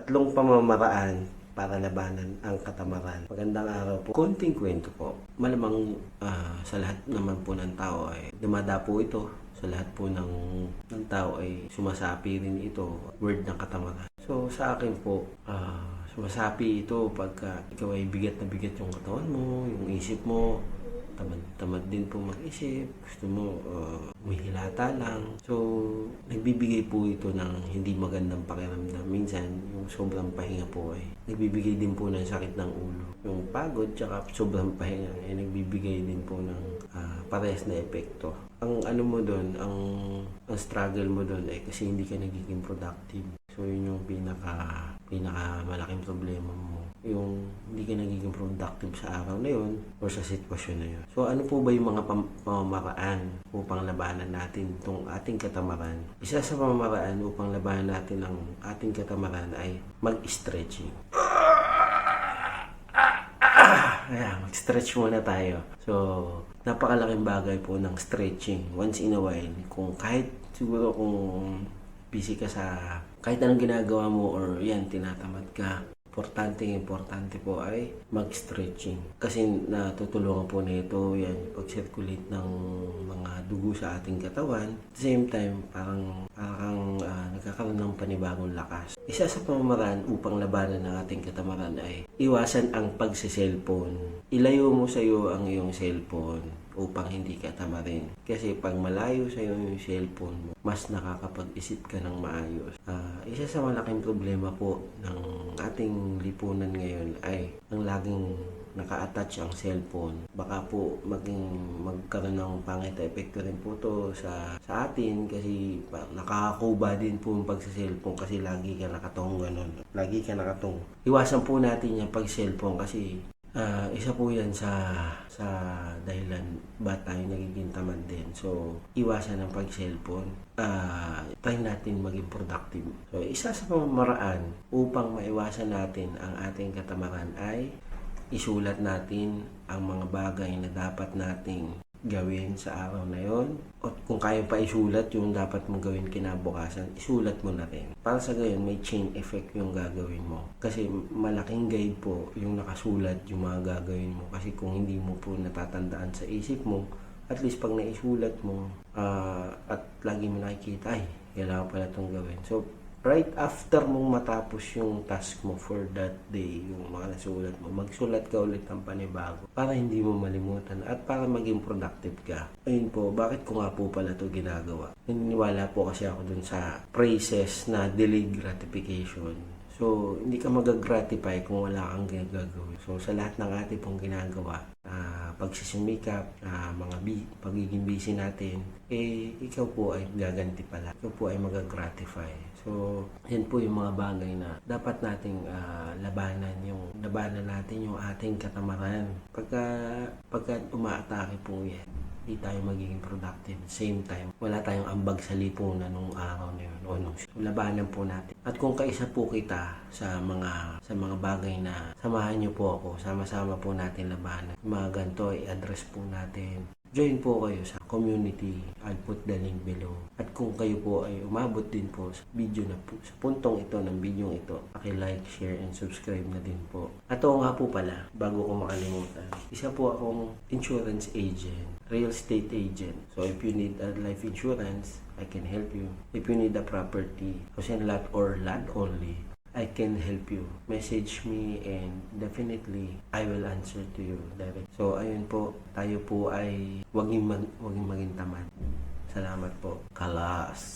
Tatlong pamamaraan para labanan ang katamaran. Magandang araw po. Konting kwento po. Malamang sa lahat naman po ng tao ay dumadapo ito. Sa lahat po ng tao ay sumasapi rin ito, word ng katamaran. So sa akin po, sumasapi ito pagka ikaw ay bigat na bigat yung katawan mo, yung isip mo, tamad din po mag-isip, gusto mo may hilata lang. So, nagbibigay po ito ng hindi magandang pakiramdam. Minsan, yung sobrang pahinga po ay nagbibigay din po ng sakit ng ulo. Yung pagod tsaka sobrang pahinga ay nagbibigay din po ng parehas na epekto. Ang ano mo doon, ang struggle mo doon ay kasi hindi ka nagiging productive. So, yun yung pinaka malaking problema mo. Yung hindi ka nagiging productive sa araw na yun or sa sitwasyon na yun. So, ano po ba yung mga pamamaraan upang labanan natin itong ating katamaran? Isa sa pamamaraan upang labanan natin ang ating katamaran ay mag-stretching. Ayan, mag-stretch muna tayo. So, napakalaking bagay po ng stretching once in a while. Kung kahit siguro kung busy ka sa kahit anong ginagawa mo or yan, tinatamad ka, importante po ay mag-stretching. Kasi natutulungan po nito yan pag-circulate ng mga dugo sa ating katawan. At the same time, parang nagkakaroon ng panibagong lakas. Isa sa pamamaraan upang labanan ng ating katamaran ay iwasan ang pagse-cellphone. Ilayo mo sa iyo ang iyong cellphone upang hindi ka tamarin. Kasi pag malayo sa iyo yung cellphone mo, mas nakakapag-isip ka ng maayos. Isa sa malaking problema po ng ating lipunan ngayon ay ang laging naka-attach ang cellphone. Baka po magkaroon ng pangit na epekto rin po to sa atin kasi nakakakuba din po yung pagsa-cellphone kasi lagi ka nakatong ganun. Lagi ka nakatong. Iwasan po natin yung pag-cellphone kasi isa po yan sa dahilan ba't tayo nagiging tamad din. So, iwasan ang pag-cellphone. Try natin maging productive. So, isa sa pamamaraan upang maiwasan natin ang ating katamaran ay isulat natin ang mga bagay na dapat nating gawin sa araw na yon. At kung kaya pa isulat yung dapat mong gawin kinabukasan, isulat mo na rin. Para sa gayon, may chain effect yung gagawin mo. Kasi malaking guide po yung nakasulat yung mga gagawin mo. Kasi kung hindi mo po natatandaan sa isip mo, at least pag naisulat mo, at lagi mo nakikita, ay, kailangan pala itong gawin. So, right after mong matapos yung task mo for that day, yung mga nasulat mo, magsulat ka ulit ng panibago para hindi mo malimutan at para maging productive ka. Ayun po, bakit ko nga po pala ito ginagawa? Naniniwala po kasi ako dun sa phrases na delayed gratification. So, hindi ka mag-gratify kung wala kang gagawin. So, sa lahat ng ating pong ginagawa, pagsisimikap, pagiging busy natin, ikaw po ay gaganti pala. Ikaw po ay mag-gratify. So, yan po yung mga bagay na dapat nating labanan natin yung ating katamaran. Pagka umaatake po yan, hindi tayo magiging productive. Same time, wala tayong ambag sa lipunan nung araw na yun. So, labanan po natin. At kung kaisa po kita sa mga bagay na samahan niyo po ako, sama-sama po natin labanan. Mga ganito ay address po natin. Join po kayo sa community. I'll put the link below. At kung kayo po ay umabot din po sa video na po, sa puntong ito ng video ito, paki-like, share, and subscribe na din po. At oo nga po pala, bago ko makalimutan, isa po akong insurance agent, real estate agent. So if you need a life insurance, I can help you. If you need a property, house and lot or land only, I can help you. Message me and definitely I will answer to you direct. So ayun po, tayo po ay waging maging tamad. Salamat po. Kalas.